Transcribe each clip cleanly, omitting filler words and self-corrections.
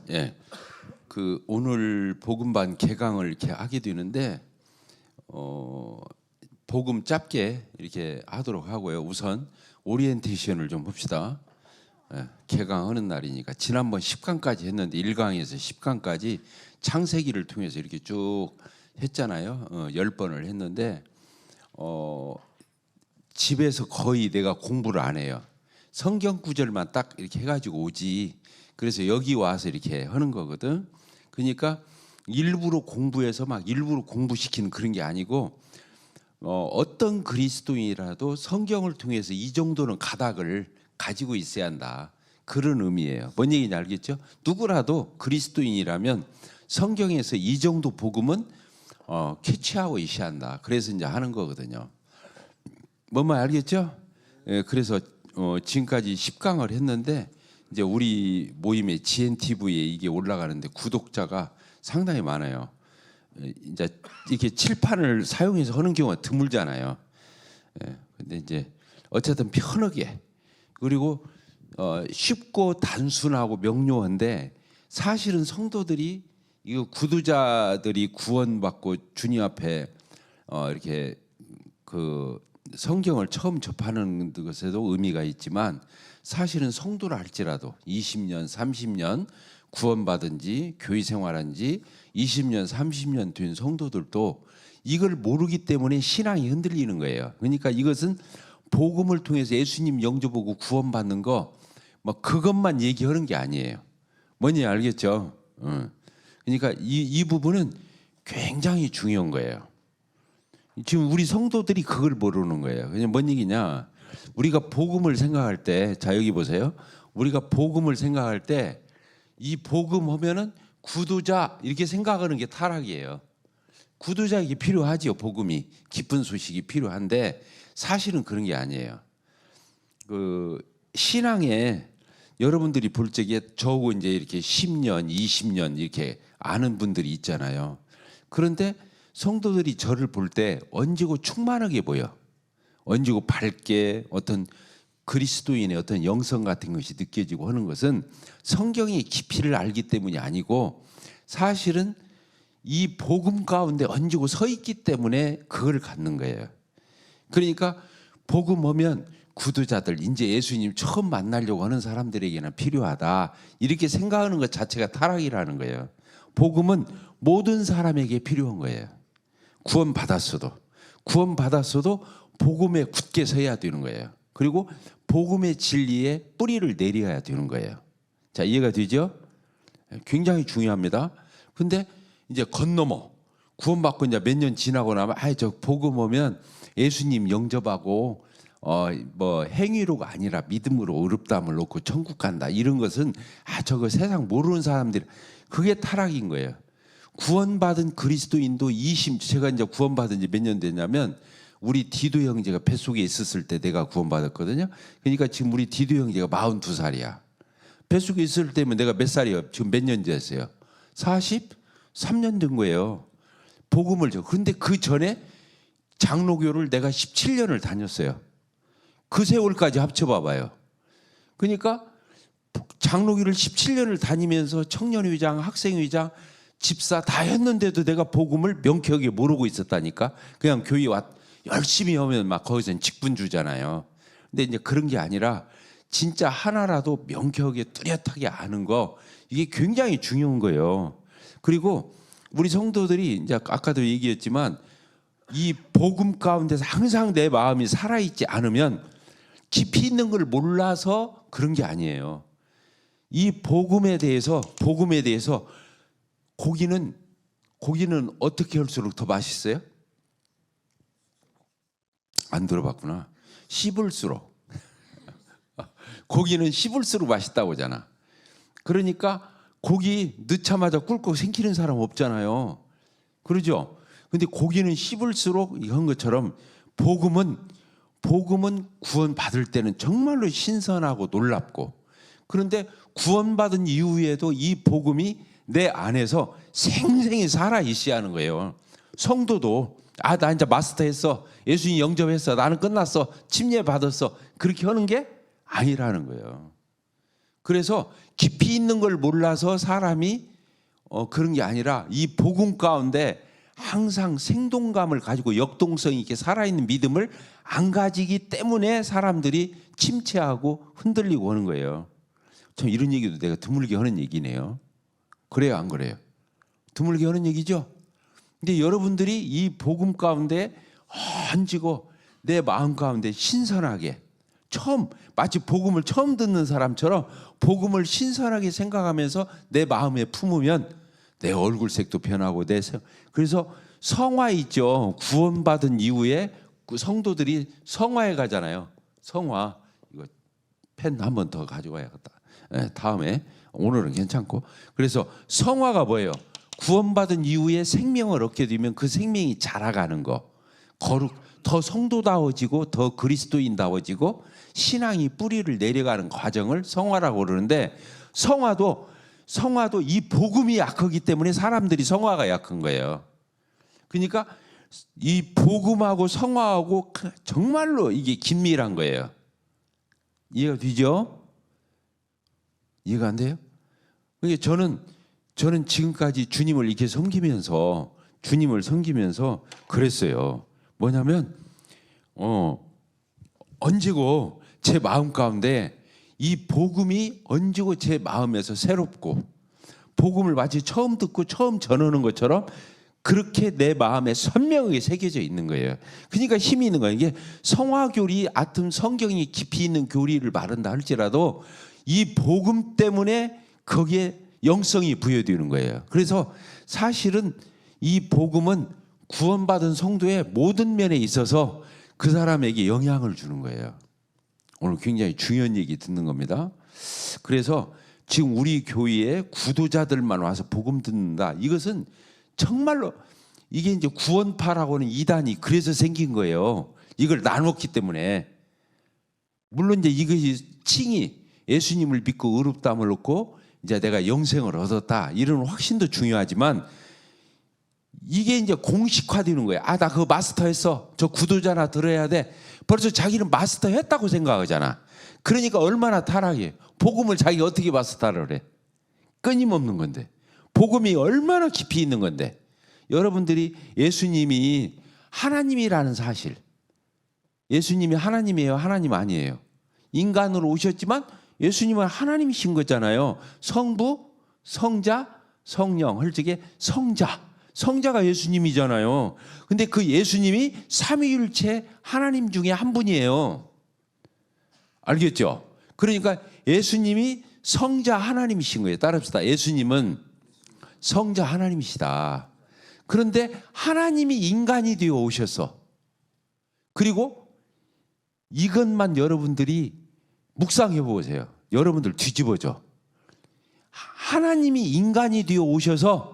예, 그 오늘 복음반 개강을 이렇게 하게 되는데 복음 짧게 이렇게 하도록 하고요. 우선 오리엔테이션을 좀 봅시다. 예, 개강하는 날이니까 지난번 10강까지 했는데 1강에서 10강까지 창세기를 통해서 이렇게 쭉 했잖아요. 10번을 했는데 집에서 거의 내가 공부를 안 해요. 성경 구절만 딱 이렇게 해가지고 오지. 그래서 여기 와서 이렇게 하는 거거든. 그러니까 일부러 공부해서 막 일부러 공부시키는 그런 게 아니고 어떤 그리스도인이라도 성경을 통해서 이 정도는 가닥을 가지고 있어야 한다. 그런 의미예요. 뭔 얘기인지 알겠죠? 누구라도 그리스도인이라면 성경에서 이 정도 복음은 캐치하고 있어야 한다. 그래서 이제 하는 거거든요. 뭔 말 알겠죠? 예, 그래서 지금까지 10강을 했는데 이제 우리 모임의 GNTV에 이게 올라가는데 구독자가 상당히 많아요. 이제 이렇게 칠판을 사용해서 하는 경우가 드물잖아요. 예, 근데 이제 어쨌든 편하게 그리고 쉽고 단순하고 명료한데 사실은 성도들이 이거 구두자들이 구원받고 주님 앞에 이렇게 그 성경을 처음 접하는 것에도 의미가 있지만 사실은 성도라 할지라도 20년, 30년 구원받은 지 교회 생활한 지 20년, 30년 된 성도들도 이걸 모르기 때문에 신앙이 흔들리는 거예요. 그러니까 이것은 복음을 통해서 예수님 영접하고 구원받는 거 뭐 그것만 얘기하는 게 아니에요. 뭔지 알겠죠? 그러니까 이 부분은 굉장히 중요한 거예요. 지금 우리 성도들이 그걸 모르는 거예요. 그냥 뭔 얘기냐? 우리가 복음을 생각할 때, 자 여기 보세요. 우리가 복음을 생각할 때 이 복음 하면은 구두자 이렇게 생각하는 게 타락이에요. 구두자에게 필요하지요. 복음이 기쁜 소식이 필요한데 사실은 그런 게 아니에요. 그 신앙에 여러분들이 볼 적에 저하고 이제 이렇게 10년, 20년 이렇게 아는 분들이 있잖아요. 그런데 성도들이 저를 볼 때 언제고 충만하게 보여. 언제고 밝게 어떤 그리스도인의 어떤 영성 같은 것이 느껴지고 하는 것은 성경의 깊이를 알기 때문이 아니고 사실은 이 복음 가운데 얹고 서 있기 때문에 그걸 갖는 거예요. 그러니까 복음 오면 구두자들 이제 예수님 처음 만나려고 하는 사람들에게는 필요하다. 이렇게 생각하는 것 자체가 타락이라는 거예요. 복음은 모든 사람에게 필요한 거예요. 구원받았어도 복음에 굳게 서야 되는 거예요. 그리고 복음의 진리에 뿌리를 내려야 되는 거예요. 자, 이해가 되죠? 굉장히 중요합니다. 근데 이제 건너머 구원받고 이제 몇 년 지나고 나면 저 복음 오면 예수님 영접하고 뭐 행위로가 아니라 믿음으로 의롭다함을 놓고 천국 간다. 이런 것은 저거 세상 모르는 사람들이 그게 타락인 거예요. 구원받은 그리스도인도 제가 이제 구원받은 지 몇 년 됐냐면 우리 디도 형제가 뱃속에 있었을 때 내가 구원받았거든요. 그러니까 지금 우리 디도 형제가 42살이야. 뱃속에 있을 때면 내가 몇 살이에요? 지금 몇 년 됐어요? 43년 된 거예요. 복음을 줘. 그런데 그 전에 장로교를 내가 17년을 다녔어요. 그 세월까지 합쳐봐봐요. 그러니까 장로교를 17년을 다니면서 청년회장, 학생회장, 집사 다 했는데도 내가 복음을 명쾌하게 모르고 있었다니까. 그냥 교회 열심히 하면 막 거기서는 직분 주잖아요. 근데 이제 그런 게 아니라 진짜 하나라도 명쾌하게 뚜렷하게 아는 거 이게 굉장히 중요한 거예요. 그리고 우리 성도들이 이제 아까도 얘기했지만 이 복음 가운데서 항상 내 마음이 살아있지 않으면 깊이 있는 걸 몰라서 그런 게 아니에요. 이 복음에 대해서 고기는 어떻게 할수록 더 맛있어요? 안 들어봤구나. 씹을수록 고기는 씹을수록 맛있다고 하잖아. 그러니까 고기 넣자마자 꿀꺽 생기는 사람 없잖아요. 그러죠? 근데 고기는 씹을수록 이런 것처럼 복음은 구원받을 때는 정말로 신선하고 놀랍고 그런데 구원받은 이후에도 이 복음이 내 안에서 생생히 살아 있어야 하는 거예요. 성도도 나 이제 마스터했어. 예수님 영접했어. 나는 끝났어. 침례 받았어. 그렇게 하는 게 아니라는 거예요. 그래서 깊이 있는 걸 몰라서 사람이 그런 게 아니라 이 복음 가운데 항상 생동감을 가지고 역동성 있게 살아있는 믿음을 안 가지기 때문에 사람들이 침체하고 흔들리고 하는 거예요. 참 이런 얘기도 내가 드물게 하는 얘기네요. 그래요, 안 그래요? 드물게 하는 얘기죠. 근데 여러분들이 이 복음 가운데 얹고 내 마음 가운데 신선하게 마치 복음을 처음 듣는 사람처럼 복음을 신선하게 생각하면서 내 마음에 품으면 내 얼굴색도 변하고 그래서 성화 있죠. 구원받은 이후에 그 성도들이 성화에 가잖아요. 성화. 이거 펜 한 번 더 가져와야겠다. 다음에. 오늘은 괜찮고. 그래서 성화가 뭐예요? 구원받은 이후에 생명을 얻게 되면 그 생명이 자라가는 거. 더 성도다워지고 더 그리스도인다워지고 신앙이 뿌리를 내려가는 과정을 성화라고 그러는데, 성화도 이 복음이 약하기 때문에 사람들이 성화가 약한 거예요. 그러니까 이 복음하고 성화하고 정말로 이게 긴밀한 거예요. 이해가 되죠? 이해가 안 돼요? 그러니까 저는 지금까지 주님을 이렇게 섬기면서 그랬어요. 뭐냐면 언제고 제 마음 가운데 이 복음이 언제고 제 마음에서 새롭고, 복음을 마치 처음 듣고 처음 전하는 것처럼 그렇게 내 마음에 선명하게 새겨져 있는 거예요. 그러니까 힘이 있는 거예요. 이게 성화교리 아튼 성경이 깊이 있는 교리를 말한다 할지라도 이 복음 때문에 거기에 영성이 부여되는 거예요. 그래서 사실은 이 복음은 구원받은 성도의 모든 면에 있어서 그 사람에게 영향을 주는 거예요. 오늘 굉장히 중요한 얘기 듣는 겁니다. 그래서 지금 우리 교회에 구도자들만 와서 복음 듣는다. 이것은 정말로 이게 이제 구원파라고는 이단이 그래서 생긴 거예요. 이걸 나눴기 때문에. 물론 이제 이것이 칭이 예수님을 믿고 의롭다함을 얻고 이제 내가 영생을 얻었다 이런 확신도 중요하지만, 이게 이제 공식화되는 거예요. 나 그거 마스터했어. 저 구도자나 들어야 돼. 벌써 자기는 마스터했다고 생각하잖아. 그러니까 얼마나 타락해. 복음을 자기가 어떻게 마스터를 해. 끊임없는 건데. 복음이 얼마나 깊이 있는 건데. 여러분들이 예수님이 하나님이라는 사실. 예수님이 하나님이에요? 하나님 아니에요? 인간으로 오셨지만 예수님은 하나님이신 거잖아요. 성부, 성자, 성령. 헐적에 성자가 예수님이잖아요. 근데 그 예수님이 삼위일체 하나님 중에 한 분이에요. 알겠죠? 그러니까 예수님이 성자 하나님이신 거예요. 따라합시다. 예수님은 성자 하나님이시다. 그런데 하나님이 인간이 되어 오셨어. 그리고 이것만 여러분들이 묵상해 보세요. 여러분들 뒤집어져. 하나님이 인간이 되어 오셔서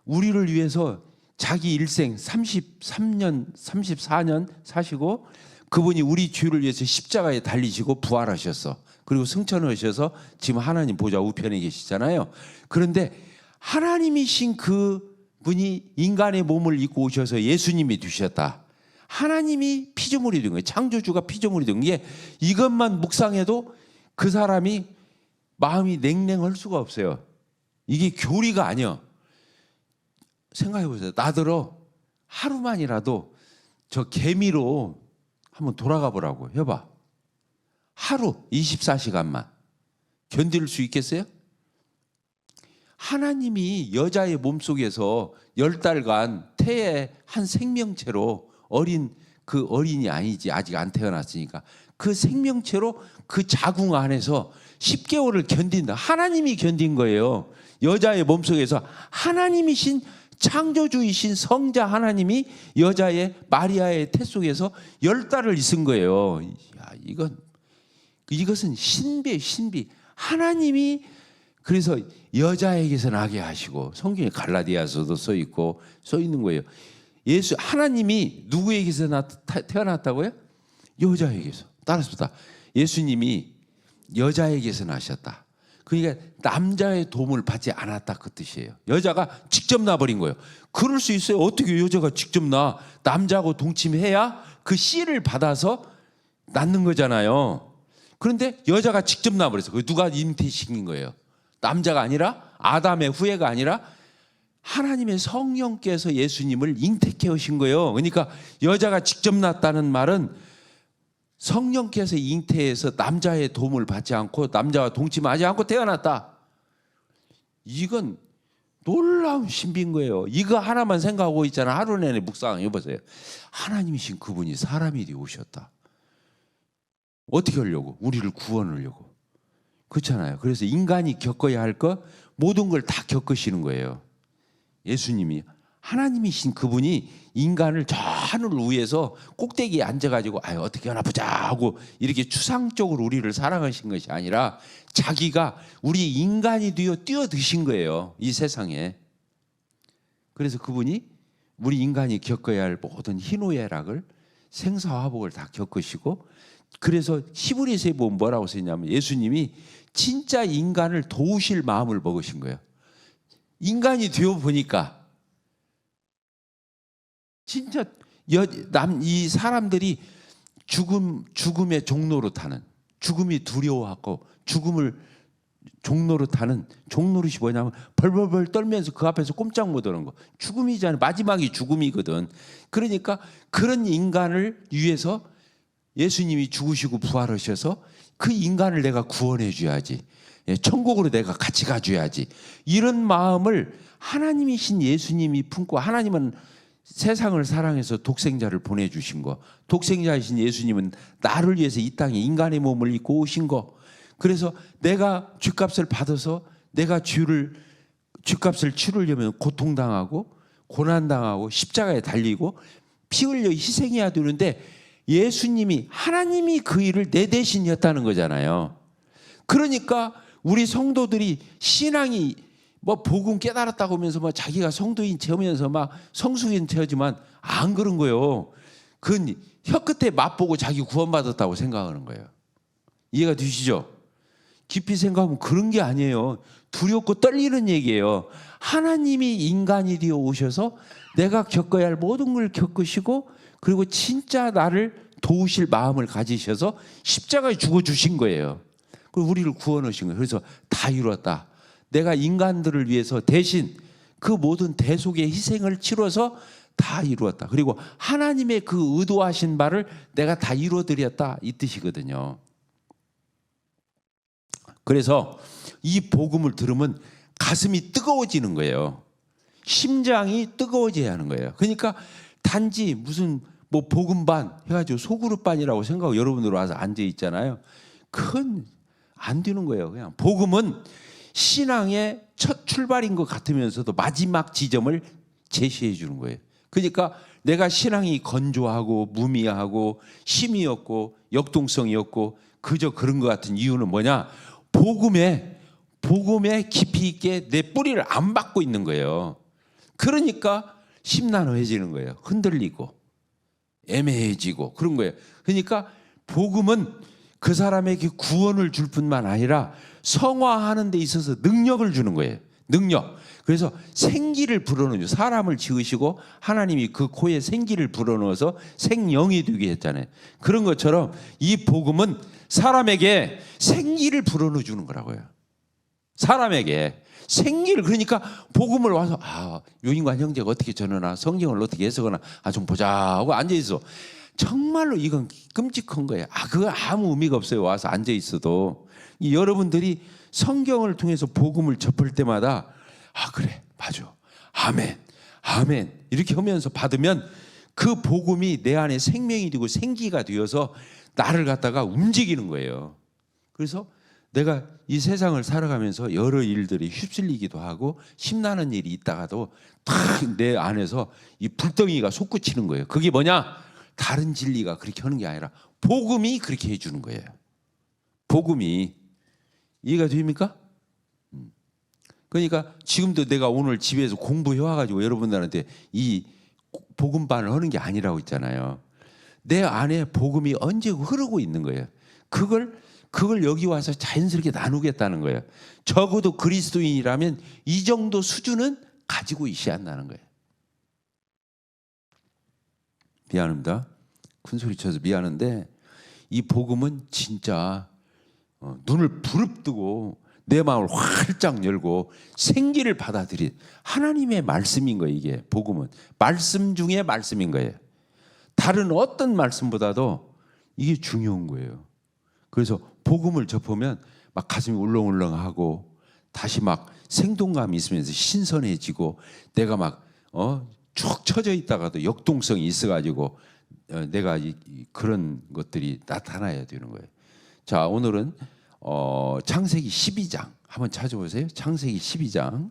우리를 위해서 자기 일생 33년, 34년 사시고 그분이 우리 죄를 위해서 십자가에 달리시고 부활하셨어. 그리고 승천하셔서 지금 하나님 보좌 우편에 계시잖아요. 그런데 하나님이신 그 분이 인간의 몸을 입고 오셔서 예수님이 되셨다. 하나님이 피조물이 된 거예요. 창조주가 피조물이 된 게, 이것만 묵상해도 그 사람이 마음이 냉랭할 수가 없어요. 이게 교리가 아니야. 생각해 보세요. 나더러 하루만이라도 저 개미로 한번 돌아가 보라고 해봐. 하루 24시간만 견딜 수 있겠어요? 하나님이 여자의 몸속에서 10달간 태한 생명체로 그 어린이 아니지, 아직 안 태어났으니까 그 생명체로 그 자궁 안에서 10개월을 견딘다. 하나님이 견딘 거예요. 여자의 몸속에서 하나님이신 창조주이신 성자 하나님이 여자의 마리아의 태 속에서 10달을 있은 거예요. 야, 이것은 신비. 하나님이 그래서 여자에게서 나게 하시고, 성경에 갈라디아서도 써 있는 거예요. 하나님이 누구에게서 태어났다고요? 여자에게서. 따라서 예수님이 여자에게서 나셨다. 그러니까 남자의 도움을 받지 않았다 그 뜻이에요. 여자가 직접 나버린 거예요. 그럴 수 있어요. 어떻게 여자가 직접 남자하고 동침해야 그 씨를 받아서 낳는 거잖아요. 그런데 여자가 직접 나와버렸어. 그 누가 잉태시킨 거예요? 남자가 아니라, 아담의 후예가 아니라 하나님의 성령께서 예수님을 잉태케 하신 거예요. 그러니까 여자가 직접 낳았다는 말은 성령께서 잉태해서 남자의 도움을 받지 않고 남자와 동침하지 않고 태어났다. 이건 놀라운 신비인 거예요. 이거 하나만 생각하고 있잖아. 하루 내내 묵상해 보세요. 하나님이신 그분이 사람이 되어 오셨다. 어떻게 하려고? 우리를 구원하려고. 그렇잖아요. 그래서 인간이 겪어야 할 것 모든 걸 다 겪으시는 거예요. 예수님이, 하나님이신 그분이 인간을 저 하늘 위에서 꼭대기에 앉아가지고 아유 어떻게 하나 보자 하고 이렇게 추상적으로 우리를 사랑하신 것이 아니라 자기가 우리 인간이 되어 뛰어드신 거예요. 이 세상에. 그래서 그분이 우리 인간이 겪어야 할 모든 희노애락을, 생사화복을 다 겪으시고, 그래서 히브리서에 보면 뭐라고 쓰냐면 예수님이 진짜 인간을 도우실 마음을 먹으신 거예요. 인간이 되어 보니까 진짜 이 사람들이 죽음의 종로로 타는, 죽음이 두려워하고 죽음을 종로로 타는, 종노릇이 뭐냐면 벌벌벌 떨면서 그 앞에서 꼼짝 못하는 거. 죽음이잖아요. 마지막이 죽음이거든. 그러니까 그런 인간을 위해서 예수님이 죽으시고 부활하셔서 그 인간을 내가 구원해 줘야지, 천국으로 내가 같이 가줘야지, 이런 마음을 하나님이신 예수님이 품고, 하나님은 세상을 사랑해서 독생자를 보내주신 거, 독생자이신 예수님은 나를 위해서 이 땅에 인간의 몸을 입고 오신 거, 그래서 내가 죗값을 받아서 내가 죗값을 치르려면 고통당하고 고난당하고 십자가에 달리고 피 흘려 희생해야 되는데 예수님이, 하나님이 그 일을 내 대신 했다는 거잖아요. 그러니까 우리 성도들이 신앙이 뭐 복음 깨달았다고 하면서 막 자기가 성도인 채우면서 막 성숙인 채우지만 안 그런 거예요. 그건 혀끝에 맛보고 자기 구원받았다고 생각하는 거예요. 이해가 되시죠? 깊이 생각하면 그런 게 아니에요. 두렵고 떨리는 얘기예요. 하나님이 인간이 되어 오셔서 내가 겪어야 할 모든 걸 겪으시고, 그리고 진짜 나를 도우실 마음을 가지셔서 십자가에 죽어주신 거예요. 그리고 우리를 구원하신 거예요. 그래서 다 이루었다. 내가 인간들을 위해서 대신 그 모든 대속의 희생을 치러서 다 이루었다. 그리고 하나님의 그 의도하신 바를 내가 다 이루어드렸다, 이 뜻이거든요. 그래서 이 복음을 들으면 가슴이 뜨거워지는 거예요. 심장이 뜨거워져야 하는 거예요. 그러니까 단지 무슨 뭐 복음반 해가지고 소그룹반이라고 생각하고 여러분들 와서 앉아 있잖아요. 그건 안 되는 거예요. 그냥 복음은 신앙의 첫 출발인 것 같으면서도 마지막 지점을 제시해 주는 거예요. 그러니까 내가 신앙이 건조하고 무미하고 심이 없고 역동성이 없고 그저 그런 것 같은 이유는 뭐냐? 복음에 깊이 있게 내 뿌리를 안 받고 있는 거예요. 그러니까 심란해지는 거예요. 흔들리고 애매해지고 그런 거예요. 그러니까 복음은 그 사람에게 구원을 줄 뿐만 아니라 성화하는 데 있어서 능력을 주는 거예요. 능력. 그래서 생기를 불어넣어요. 사람을 지으시고 하나님이 그 코에 생기를 불어넣어서 생명이 되게 했잖아요. 그런 것처럼 이 복음은 사람에게 생기를 불어넣어 주는 거라고요. 사람에게 생기를. 그러니까 복음을 와서 요인관 형제가 어떻게 전하나, 성경을 어떻게 해석하나, 좀 보자 하고 앉아있어. 정말로 이건 끔찍한 거예요. 그거 아무 의미가 없어요. 와서 앉아있어도. 여러분들이 성경을 통해서 복음을 접할 때마다 그래 맞아, 아멘 아멘 이렇게 하면서 받으면 그 복음이 내 안에 생명이 되고 생기가 되어서 나를 갖다가 움직이는 거예요. 그래서 내가 이 세상을 살아가면서 여러 일들이 휩쓸리기도 하고 심나는 일이 있다가도 탁 내 안에서 이 불덩이가 솟구치는 거예요. 그게 뭐냐? 다른 진리가 그렇게 하는 게 아니라 복음이 그렇게 해주는 거예요. 복음이. 이해가 됩니까? 그러니까 지금도 내가 오늘 집에서 공부해 와가지고 여러분들한테 이 복음반을 하는 게 아니라고 있잖아요. 내 안에 복음이 언제 흐르고 있는 거예요. 그걸 여기 와서 자연스럽게 나누겠다는 거예요. 적어도 그리스도인이라면 이 정도 수준은 가지고 있어야 한다는 거예요. 미안합니다. 큰 소리 쳐서 미안한데 이 복음은 진짜 눈을 부릅뜨고 내 마음을 활짝 열고 생기를 받아들인 하나님의 말씀인 거예요. 이게 복음은 말씀 중에 말씀인 거예요. 다른 어떤 말씀보다도 이게 중요한 거예요. 그래서 복음을 접하면 막 가슴이 울렁울렁하고 다시 막 생동감이 있으면서 신선해지고 내가 막 쭉 처져 있다가도 역동성이 있어가지고 내가 그런 것들이 나타나야 되는 거예요. 자, 오늘은 창세기 12장 한번 찾아보세요. 창세기 12장.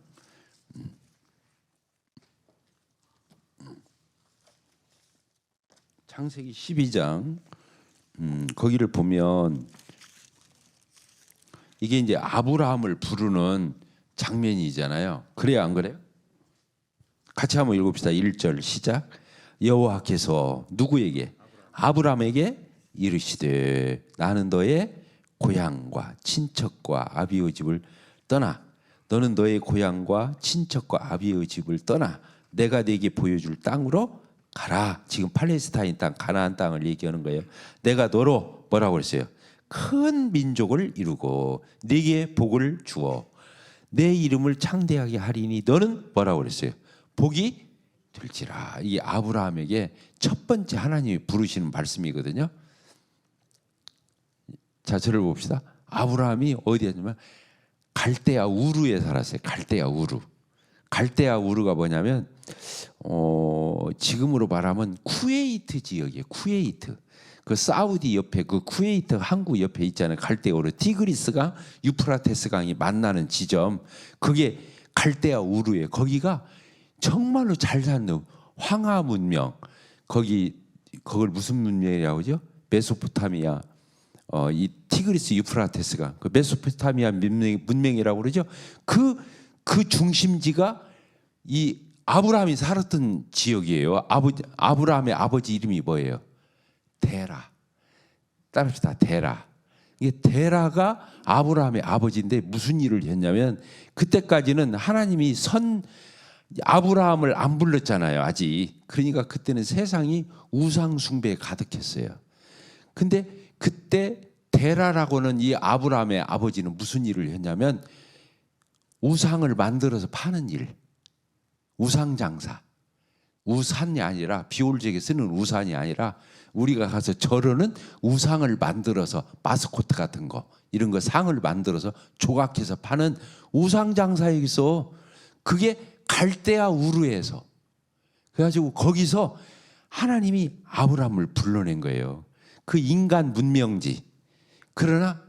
창세기 12장. 거기를 보면 이게 이제 아브라함을 부르는 장면이잖아요. 그래요, 안 그래요? 같이 한번 읽읍시다. 1절 시작. 여호와께서 누구에게? 아브라함에게 이르시되 나는 너의 고향과 친척과 아비의 집을 떠나 너는 너의 고향과 친척과 아비의 집을 떠나 내가 네게 보여줄 땅으로 가라. 지금 팔레스타인 땅 가나안 땅을 얘기하는 거예요. 내가 너로 뭐라고 그랬어요? 큰 민족을 이루고 네게 복을 주어 내 이름을 창대하게 하리니 너는 뭐라고 그랬어요? 복이 될지라. 이게 아브라함에게 첫 번째 하나님이 부르시는 말씀이거든요. 자, 저를 봅시다. 아브라함이 어디였냐면 갈대아 우르에 살았어요. 갈대아 우르. 갈대아 우르가 뭐냐면 지금으로 말하면 쿠웨이트 지역이에요. 쿠웨이트. 그 사우디 옆에 그 쿠웨이트 항구 옆에 있잖아요. 갈대아 우르. 티그리스강, 유프라테스 강이 만나는 지점. 그게 갈대아 우르예요. 거기가 정말로 잘 사는 황하 문명. 그걸 무슨 문명이라고 하죠? 메소포타미아. 이 티그리스 유프라테스강. 그 메소포타미아 문명이라고 그러죠. 그 중심지가 이 아브라함이 살았던 지역이에요. 아브라함의 아버지 이름이 뭐예요? 데라. 따라합시다. 데라. 이게 데라가 아브라함의 아버지인데 무슨 일을 했냐면 그때까지는 하나님이 아브라함을 안 불렀잖아요. 아직. 그러니까 그때는 세상이 우상 숭배에 가득했어요. 근데 그때 데라라고는 이 아브라함의 아버지는 무슨 일을 했냐면 우상을 만들어서 파는 일. 우상 장사. 우산이 아니라 비올지역에 쓰는 우산이 아니라 우리가 가서 절하는 우상을 만들어서 마스코트 같은 거 이런 거 상을 만들어서 조각해서 파는 우상 장사에 있어. 그게 갈대아 우르에서. 그래가지고 거기서 하나님이 아브라함을 불러낸 거예요. 그 인간 문명지. 그러나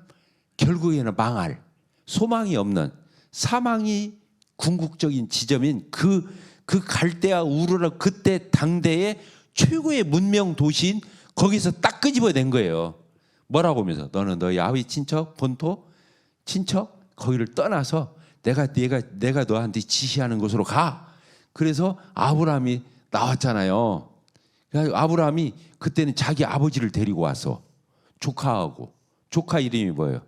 결국에는 망할 소망이 없는 사망이 궁극적인 지점인 그 갈대아 우르라 그때 당대의 최고의 문명 도시인 거기서 딱 끄집어낸 거예요. 뭐라고 하면서 너는 너희 아비 친척 본토 친척 거기를 떠나서 내가 너한테 지시하는 곳으로 가. 그래서 아브라함이 나왔잖아요. 아브라함이 그때는 자기 아버지를 데리고 와서 조카 이름이 뭐예요?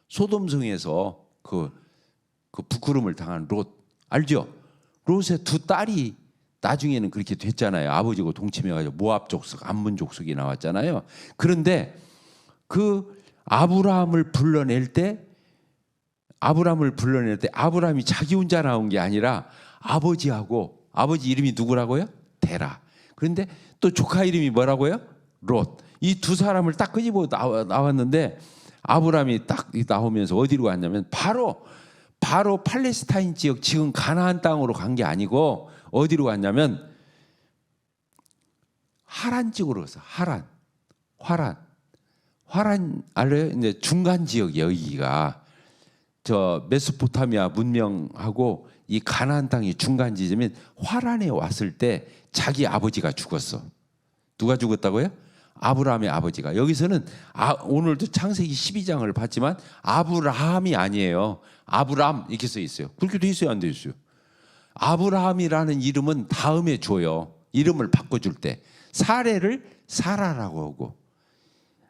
소돔성에서 그 부끄럼을 당한 롯 알죠? 롯의 두 딸이 나중에는 그렇게 됐잖아요. 아버지고 동침해가지고 모압 족속, 암몬 족속이 나왔잖아요. 그런데 그 아브라함을 불러낼 때 아브라함이 자기 혼자 나온 게 아니라 아버지 이름이 누구라고요? 데라. 그런데 또 조카 이름이 뭐라고요? 롯. 이 두 사람을 딱 끄집어 나왔는데 아브라함이 딱 나오면서 어디로 갔냐면 바로 팔레스타인 지역 지금 가나안 땅으로 간 게 아니고 어디로 갔냐면 하란 지역으로 갔어. 화란 알아요? 이제 중간 지역이에요. 여기가 저 메소포타미아 문명하고 이 가나안 땅이 중간 지점인 화란에 왔을 때 자기 아버지가 죽었어. 누가 죽었다고요? 아브라함의 아버지가. 여기서는 오늘도 창세기 12장을 봤지만 아브라함이 아니에요. 아브람 이렇게 써 있어요. 그렇게 돼 있어요, 안 돼 있어요? 아브라함이라는 이름은 다음에 줘요. 이름을 바꿔줄 때 사례를 사라라고 하고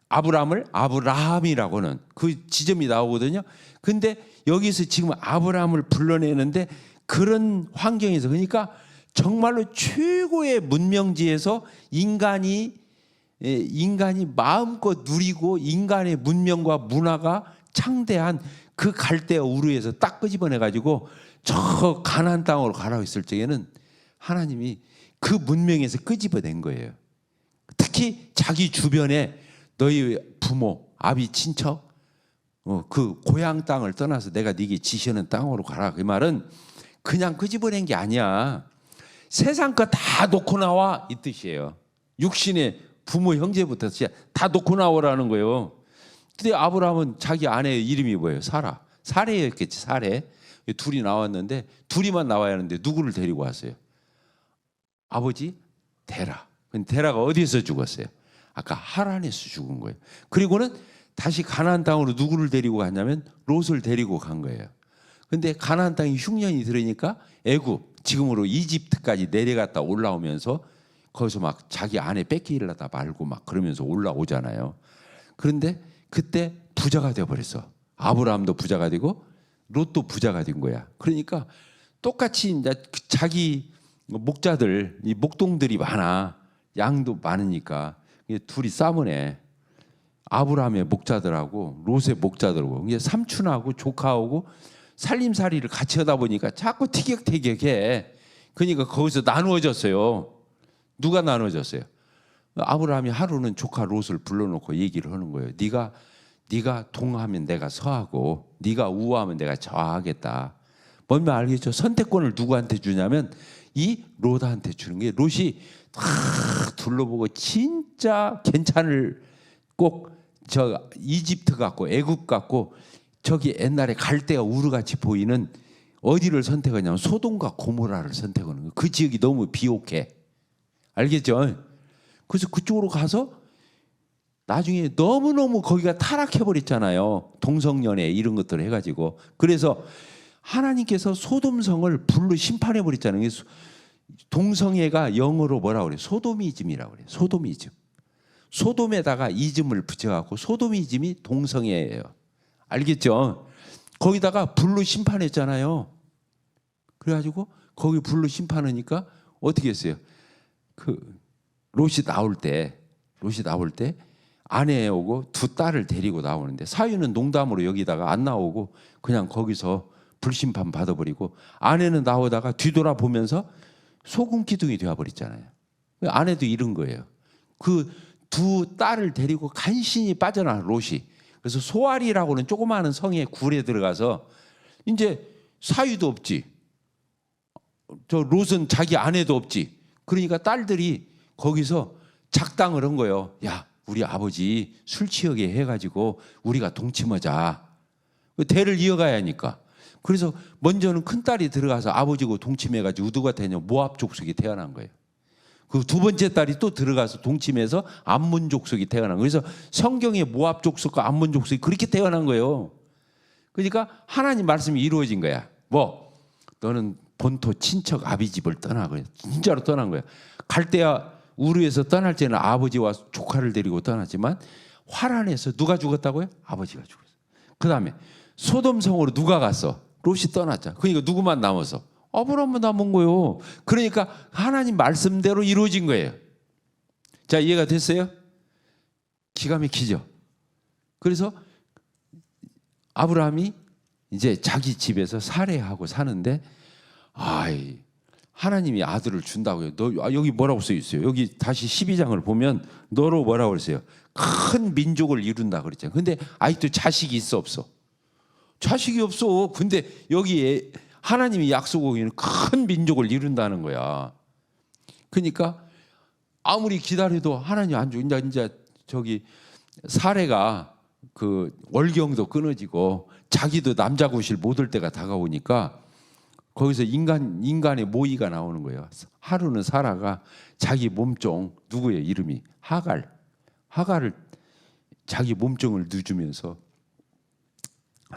아브라함을 아브라함이라고는 그 지점이 나오거든요. 근데 여기서 지금 아브라함을 불러내는데 그런 환경에서 그러니까 정말로 최고의 문명지에서 인간이 마음껏 누리고 인간의 문명과 문화가 창대한 그 갈대아 우르에서 딱 끄집어내 가지고 저 가나안 땅으로 가라고 했을 적에는 하나님이 그 문명에서 끄집어낸 거예요. 특히 자기 주변에 너희 부모, 아비, 친척, 그 고향 땅을 떠나서 내가 네게 지시하는 땅으로 가라. 그 말은 그냥 끄집어낸 게 아니야. 세상 거 다 놓고 나와 이 뜻이에요. 육신의 부모, 형제부터 다 놓고 나오라는 거예요. 근데 아브라함은 자기 아내의 이름이 뭐예요? 사라. 사레였겠지. 사레. 둘이 나왔는데 둘이만 나와야 하는데 누구를 데리고 왔어요? 아버지 데라. 근데 데라가 어디에서 죽었어요? 아까 하란에서 죽은 거예요. 그리고는 다시 가나안 땅으로 누구를 데리고 갔냐면 롯을 데리고 간 거예요. 근데 가나안 땅이 흉년이 들으니까 애굽, 지금으로 이집트까지 내려갔다 올라오면서 거기서 막 자기 아내 뺏기려다 말고 막 그러면서 올라오잖아요. 그런데 그때 부자가 되어버렸어. 아브라함도 부자가 되고 롯도 부자가 된 거야. 그러니까 똑같이 이제 자기 목자들, 이 목동들이 많아. 양도 많으니까 둘이 싸우네. 아브라함의 목자들하고 롯의 목자들하고 이게 삼촌하고 조카하고 살림살이를 같이 하다 보니까 자꾸 티격태격해. 그러니까 거기서 나누어졌어요. 누가 나누어졌어요? 아브라함이 하루는 조카 롯을 불러놓고 얘기를 하는 거예요. 네가 동하면 내가 서하고 네가 우하면 내가 좌하겠다. 뭔 말 알겠죠? 선택권을 누구한테 주냐면 이 롯한테 주는 게, 롯이 다 둘러보고 진짜 괜찮을, 꼭 저 이집트 같고 애굽 같고 저기 옛날에 갈대아 우르같이 보이는 어디를 선택하냐면 소돔과 고모라를 선택하는 거예요. 그 지역이 너무 비옥해. 알겠죠? 그래서 그쪽으로 가서 나중에 너무너무 거기가 타락해버렸잖아요. 동성연애 이런 것들을 해가지고. 그래서 하나님께서 소돔성을 불로 심판해버렸잖아요. 동성애가 영어로 뭐라고 그래요? 소도미즘이라고 그래요. 소도미즘. 소돔에다가 이즘을 붙여갖고 소도미즘이 동성애예요. 알겠죠? 거기다가 불로 심판했잖아요. 그래가지고 거기 불로 심판하니까 어떻게 했어요? 그 롯이 나올 때 아내 오고 두 딸을 데리고 나오는데 사위는 농담으로 여기다가 안 나오고 그냥 거기서 불심판 받아버리고, 아내는 나오다가 뒤돌아보면서 소금 기둥이 되어버렸잖아요. 아내도 잃은 거예요. 그 두 딸을 데리고 간신히 빠져나간 롯이. 그래서 소알이라고는 조그마한 성에 굴에 들어가서 이제 사위도 없지, 저 롯은 자기 아내도 없지. 그러니까 딸들이 거기서 작당을 한 거예요. 야, 우리 아버지 술 취하게 해가지고 우리가 동침하자. 대를 이어가야 하니까. 그래서 먼저는 큰딸이 들어가서 아버지고 동침해가지고 누가 되냐, 모압 족속이 태어난 거예요. 그 두 번째 딸이 또 들어가서 동침해서 암몬 족속이 태어난 거예요. 그래서 성경에 모압 족속과 암몬 족속이 그렇게 태어난 거예요. 그러니까 하나님 말씀이 이루어진 거야. 뭐 너는 본토 친척 아비 집을 떠나. 그래. 진짜로 떠난 거야. 갈대아 우르에서 떠날 때는 아버지와 조카를 데리고 떠났지만 화란에서 누가 죽었다고요? 아버지가 죽었어. 그 다음에 소돔성으로 누가 갔어? 롯이 떠났잖아. 그러니까 누구만 남았어? 아브라함만 남은 거예요. 그러니까 하나님 말씀대로 이루어진 거예요. 자, 이해가 됐어요? 기가 막히죠? 그래서 아브라함이 이제 자기 집에서 살해하고 사는데, 하나님이 아들을 준다고요. 여기 뭐라고 써 있어요? 여기 다시 12장을 보면 너로 뭐라고 그랬어요? 큰 민족을 이룬다 그랬잖아요. 근데 아직도 자식이 있어 없어? 자식이 없어. 근데 여기에 하나님이 약속하기는 큰 민족을 이룬다는 거야. 그러니까 아무리 기다려도 하나님 안 줘. 이제 저기 사례가 그 월경도 끊어지고 자기도 남자 구실 못 올 때가 다가오니까 거기서 인간의 모의가 나오는 거예요. 하루는 사라가 자기 몸종, 누구의 이름이 하갈을 자기 몸종을 누주면서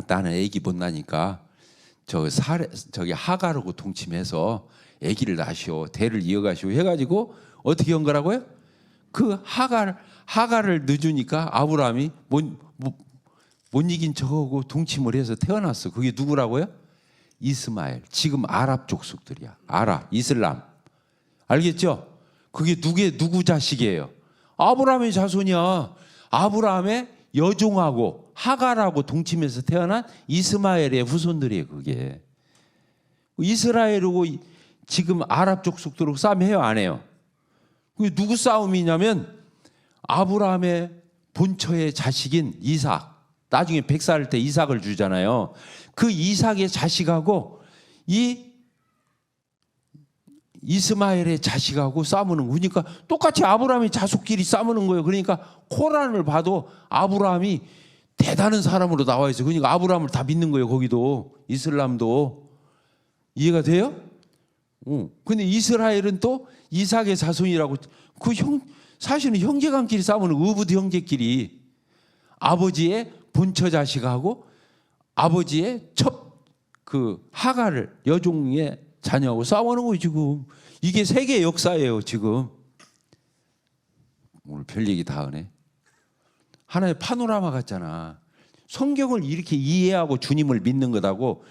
나는 애기 못 나니까 저기 하갈하고 동침해서 애기를 낳으시오, 대를 이어가시오 해가지고 어떻게 한 거라고요? 그 하갈을 늦으니까 아브라함이 못 이긴 척하고 동침을 해서 태어났어. 그게 누구라고요? 이스마엘. 지금 아랍 족속들이야. 이슬람. 알겠죠? 그게 누구 자식이에요? 아브라함의 자손이야. 아브라함의 여종하고 하갈하고 동침해서 태어난 이스마엘의 후손들이에요. 그게 이스라엘하고 지금 아랍 족속들하고 싸움해요, 안 해요? 그게 누구 싸움이냐면 아브라함의 본처의 자식인 이삭, 나중에 100살 때 이삭을 주잖아요. 그 이삭의 자식하고 이 이스마엘의 자식하고 싸우는 거. 그러니까 똑같이 아브라함의 자손끼리 싸우는 거예요. 그러니까 코란을 봐도 아브라함이 대단한 사람으로 나와 있어요. 그러니까 아브라함을 다 믿는 거예요. 거기도 이슬람도. 이해가 돼요? 근데 이스라엘은 또 이삭의 자손이라고. 사실은 형제간끼리 싸우는 의붓 형제끼리 아버지의 본처 자식하고 아버지의 하갈을 여종의 자녀하고 싸우는 거예요. 지금 이게 세계 역사예요. 지금 오늘 별 얘기 다 하네. 하나의 파노라마 같잖아. 성경을 이렇게 이해하고 주님을 믿는 거다고.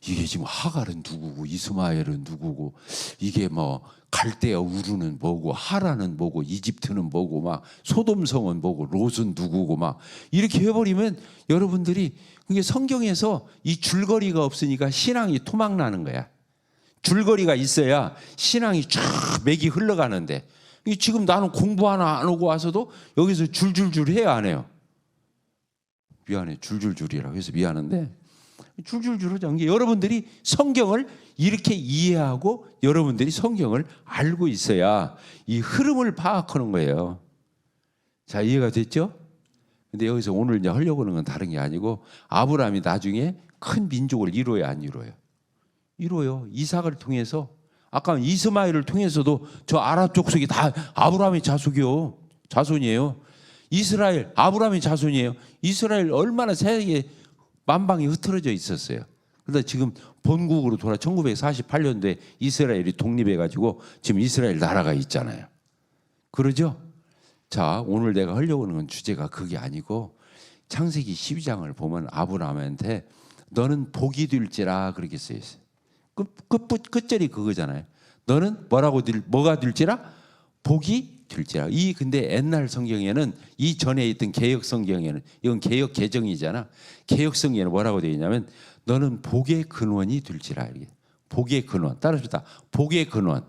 이게 지금 하갈은 누구고 이스마엘은 누구고 이게 뭐 갈대아 우르는 뭐고 하란은 뭐고 이집트는 뭐고 막 소돔성은 뭐고 롯은 누구고 막 이렇게 해버리면 여러분들이 그게 성경에서 이 줄거리가 없으니까 신앙이 토막나는 거야. 줄거리가 있어야 신앙이 쫙 맥이 흘러가는데 지금 나는 공부 하나 안 오고 와서도 여기서 줄줄줄 해요, 안 해요? 미안해, 줄줄줄이라고 해서 미안한데 줄줄줄 하자는 게 여러분들이 성경을 이렇게 이해하고 여러분들이 성경을 알고 있어야 이 흐름을 파악하는 거예요. 자, 이해가 됐죠? 근데 여기서 오늘 이제 하려고 하는 건 다른 게 아니고 아브라함이 나중에 큰 민족을 이루어야 안 이루어요? 이루어요. 이삭을 통해서. 아까 이스마엘을 통해서도 저 아랍 족속이 다 아브라함의 자손이에요. 이스라엘 아브라함의 자손이에요. 이스라엘 얼마나 세계 만방이 흩어져 있었어요. 그런데 지금 본국으로 돌아 1948년도에 이스라엘이 독립해가지고 지금 이스라엘 나라가 있잖아요. 그러죠? 자, 오늘 내가 하려고 하는 건 주제가 그게 아니고 창세기 12장을 보면 아브라함한테 너는 복이 될지라 그렇게 쓰여 있어요. 끝절이 그거잖아요. 너는 뭐가 될지라? 복이 될지라. 근데 옛날 성경에는 이 전에 있던 개역 성경에는 이건 개역 개정이잖아. 개역 성경에는 뭐라고 되어 있냐면 너는 복의 근원이 될지라. 복의 근원. 따라합시다. 복의 근원.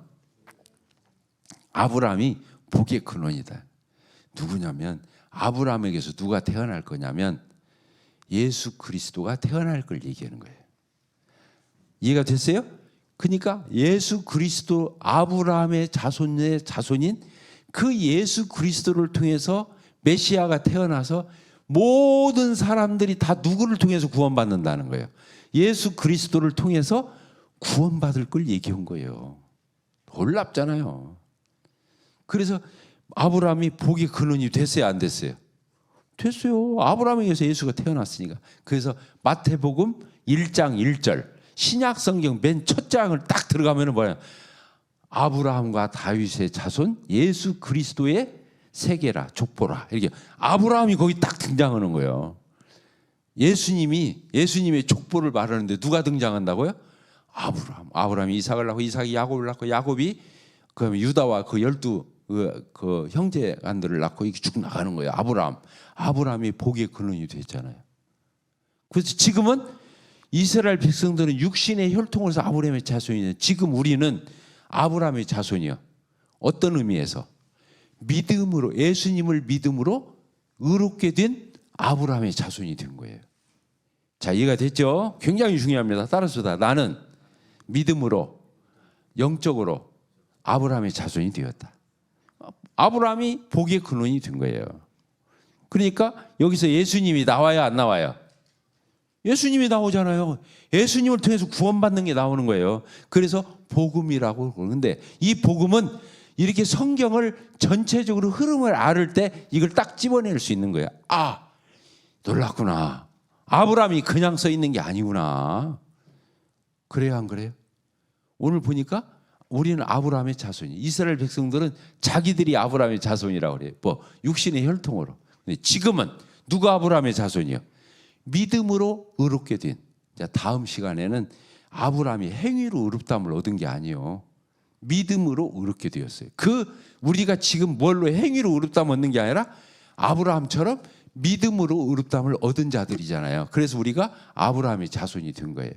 아브라함이 복의 근원이다. 누구냐면 아브라함에게서 누가 태어날 거냐면 예수 그리스도가 태어날 걸 얘기하는 거예요. 이해가 됐어요? 그러니까 예수 그리스도 아브라함의 자손인 그 예수 그리스도를 통해서 메시아가 태어나서 모든 사람들이 다 누구를 통해서 구원받는다는 거예요. 예수 그리스도를 통해서 구원받을 걸 얘기한 거예요. 놀랍잖아요. 그래서 아브라함이 복의 근원이 됐어요, 안 됐어요? 됐어요. 아브라함에게서 예수가 태어났으니까. 그래서 마태복음 1장 1절 신약 성경 맨 첫 장을 딱 들어가면 뭐야? 아브라함과 다윗의 자손 예수 그리스도의 세계라 족보라. 이렇게 아브라함이 거기 딱 등장하는 거예요. 예수님의 족보를 말하는데 누가 등장한다고요? 아브라함이 이삭을 낳고 이삭이 야곱을 낳고 야곱이 그다음에 유다와 그 12 그 형제간들을 낳고 이렇게 쭉 나가는 거예요. 아브라함이 복의 근원이 됐잖아요. 그래서 지금은 이스라엘 백성들은 육신의 혈통으로서 아브라함의 자손이에요. 지금 우리는 아브라함의 자손이요. 어떤 의미에서? 믿음으로, 예수님을 믿음으로 의롭게 된 아브라함의 자손이 된 거예요. 자, 이해가 됐죠? 굉장히 중요합니다. 따라서 나는 믿음으로 영적으로 아브라함의 자손이 되었다. 아브라함이 복의 근원이 된 거예요. 그러니까 여기서 예수님이 나와요, 안 나와요? 예수님이 나오잖아요. 예수님을 통해서 구원받는 게 나오는 거예요. 그래서 복음이라고 그러는데 이 복음은 이렇게 성경을 전체적으로 흐름을 알을 때 이걸 딱 집어낼 수 있는 거예요. 아, 놀랐구나. 아브라함이 그냥 써 있는 게 아니구나. 그래요, 안 그래요? 오늘 보니까 우리는 아브라함의 자손이. 이스라엘 백성들은 자기들이 아브라함의 자손이라고 그래요. 육신의 혈통으로. 근데 지금은 누가 아브라함의 자손이요? 믿음으로 의롭게 된. 자, 다음 시간에는 아브라함이 행위로 의롭다함을 얻은 게 아니에요. 믿음으로 의롭게 되었어요. 우리가 지금 뭘로 행위로 의롭다함을 얻는 게 아니라 아브라함처럼 믿음으로 의롭다함을 얻은 자들이잖아요. 그래서 우리가 아브라함의 자손이 된 거예요.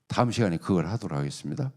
다음 시간에 그걸 하도록 하겠습니다.